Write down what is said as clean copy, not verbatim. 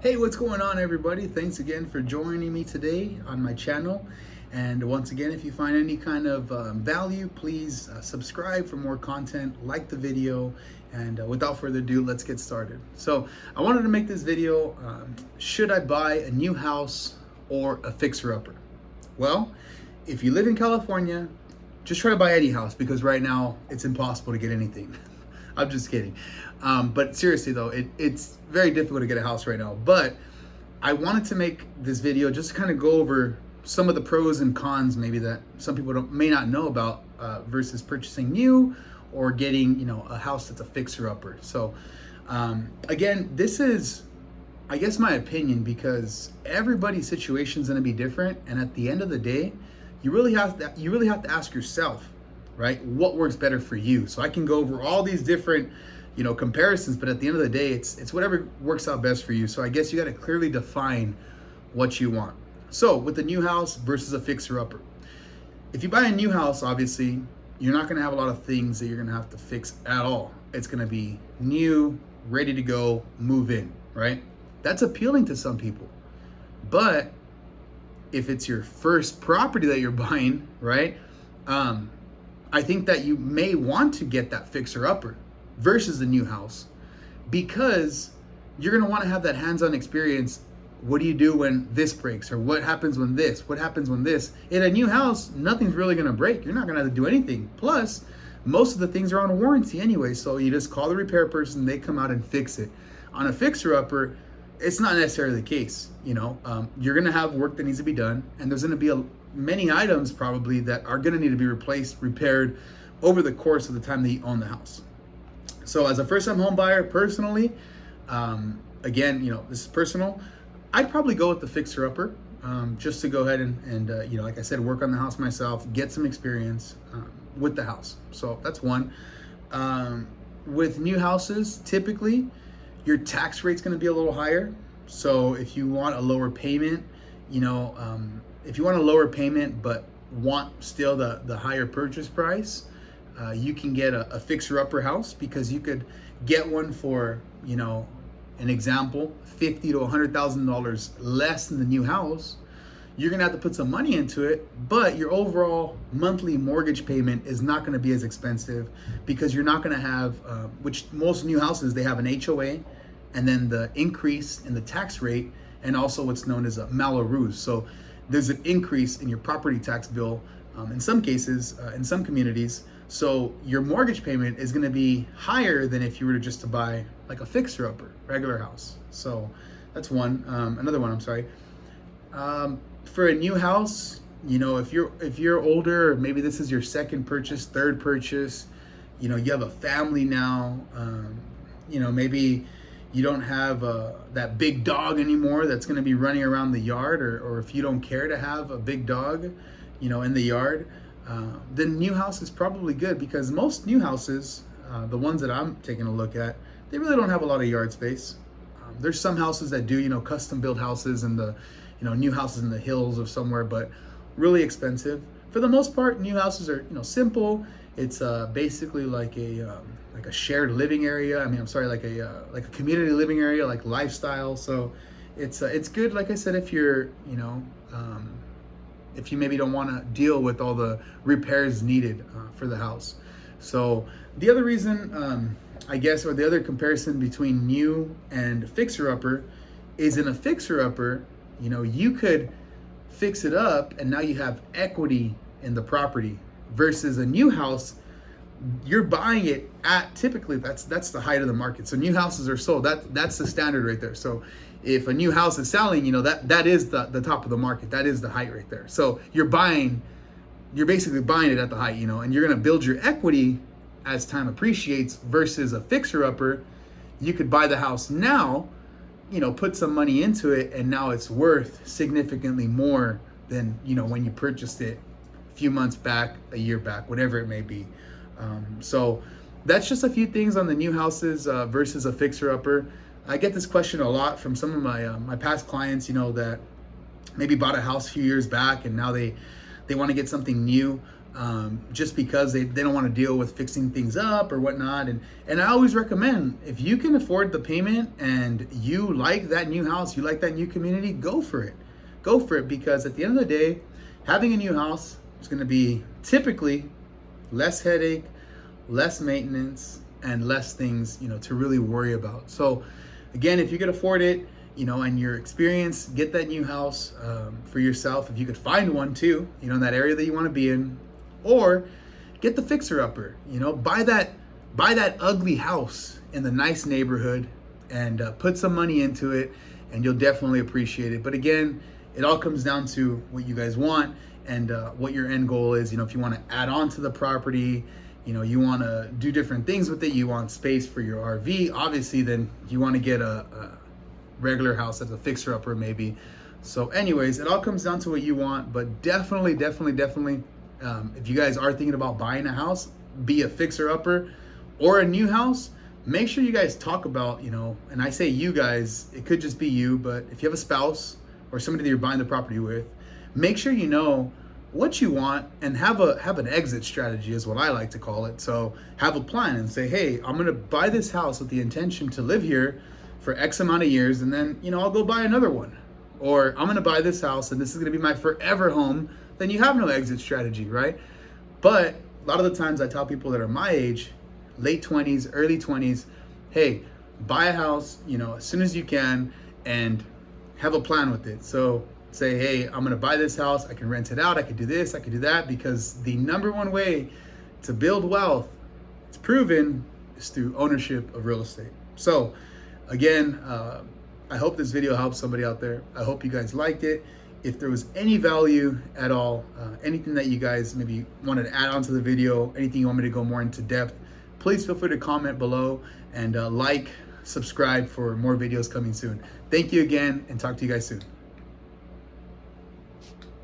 Hey, what's going on, everybody? Thanks again for joining me today on my channel. And once again, if you find any kind of value, please subscribe for more content, like the video, and without further ado, let's get started. So I wanted to make this video, should I buy a new house or a fixer-upper? Well, if you live in California, just try to buy any house because right now it's impossible to get anything. I'm just kidding. But seriously though, it's very difficult to get a house right now. But I wanted to make this video just to kind of go over some of the pros and cons maybe that some people may not know about versus purchasing new or getting, a house that's a fixer-upper. So again, this is, I guess, my opinion because everybody's situation is going to be different. And at the end of the day, you really have to ask yourself, right? What works better for you? So I can go over all these different, comparisons, but at the end of the day, it's whatever works out best for you. So I guess you got to clearly define what you want. So with the new house versus a fixer-upper, if you buy a new house, obviously you're not going to have a lot of things that you're going to have to fix at all. It's going to be new, ready to go, move in, right? That's appealing to some people. But if it's your first property that you're buying, right? I think that you may want to get that fixer-upper versus the new house because you're going to want to have that hands-on experience. What do you do when this breaks? Or what happens when this? What happens when this? In a new house, nothing's really going to break. You're not going to have to do anything. Plus, most of the things are on warranty anyway, so you just call the repair person, they come out and fix it. On a fixer-upper, it's not necessarily the case. You're going to have work that needs to be done, and there's going to be many items probably that are going to need to be replaced, repaired over the course of the time that you own the house. So as a first-time home buyer, personally, again, this is personal, I'd probably go with the fixer-upper just to go ahead and like I said, work on the house myself, get some experience with the house. So that's one. With new houses, typically, your tax rate's going to be a little higher. So if you want a lower payment, if you want a lower payment but want still the higher purchase price, you can get a fixer-upper house because you could get one for, an example, $50,000 to $100,000 less than the new house. You're gonna have to put some money into it, but your overall monthly mortgage payment is not gonna be as expensive because you're not gonna have, which most new houses, they have an HOA and then the increase in the tax rate and also what's known as a Maloruz. So there's an increase in your property tax bill in some cases, in some communities. So your mortgage payment is going to be higher than if you were to buy like a fixer-upper, regular house. So that's one. Another one, I'm sorry. For a new house, if you're older, or maybe this is your second purchase, third purchase, you have a family now, maybe you don't have that big dog anymore that's going to be running around the yard, or if you don't care to have a big dog, in the yard, then new house is probably good because most new houses, the ones that I'm taking a look at, they really don't have a lot of yard space. There's some houses that do, custom built houses and the, new houses in the hills or somewhere, but really expensive. For the most part, new houses are, simple. It's basically like a shared living area. Like a community living area, like lifestyle. So it's good. Like I said, if you're, if you maybe don't want to deal with all the repairs needed for the house. So the other reason, I guess, or the other comparison between new and fixer-upper is in a fixer-upper, you could fix it up and now you have equity in the property versus a new house. You're buying it at, typically that's the height of the market. So new houses are sold. That's the standard right there. So if a new house is selling, that is the top of the market. That is the height right there. So you're basically buying it at the height, and you're going to build your equity as time appreciates versus a fixer-upper. You could buy the house now, put some money into it, and now it's worth significantly more than, when you purchased it a few months back, a year back, whatever it may be. So that's just a few things on the new houses versus a fixer-upper. I get this question a lot from some of my past clients, that maybe bought a house a few years back and now they want to get something new. just because they don't want to deal with fixing things up or whatnot. And I always recommend, if you can afford the payment and you like that new house, you like that new community, go for it. Go for it, because at the end of the day, having a new house is going to be typically less headache, less maintenance, and less things, to really worry about. So again, if you could afford it, and your experience, get that new house for yourself. If you could find one too, in that area that you want to be in, or get the fixer-upper. Buy that ugly house in the nice neighborhood and put some money into it, and you'll definitely appreciate it. But again, it all comes down to what you guys want and what your end goal is. If you want to add on to the property, you want to do different things with it, you want space for your RV, obviously, then you want to get a regular house as a fixer-upper maybe. So anyways, it all comes down to what you want. But definitely, if you guys are thinking about buying a house, be a fixer-upper or a new house, make sure you guys talk about, and I say you guys, it could just be you, but if you have a spouse or somebody that you're buying the property with, make sure you know what you want and have an exit strategy, is what I like to call it. So have a plan and say, hey, I'm going to buy this house with the intention to live here for X amount of years, and then, I'll go buy another one. Or I'm going to buy this house and this is going to be my forever home. Then you have no exit strategy, right? But a lot of the times I tell people that are my age, late 20s, early 20s, hey, buy a house, as soon as you can, and have a plan with it. So say, hey, I'm going to buy this house. I can rent it out. I could do this. I could do that. Because the number one way to build wealth, it's proven, is through ownership of real estate. So again, I hope this video helps somebody out there. I hope you guys liked it. If there was any value at all, anything that you guys maybe wanted to add on to the video, anything you want me to go more into depth, please feel free to comment below, and subscribe for more videos coming soon. Thank you again, and talk to you guys soon.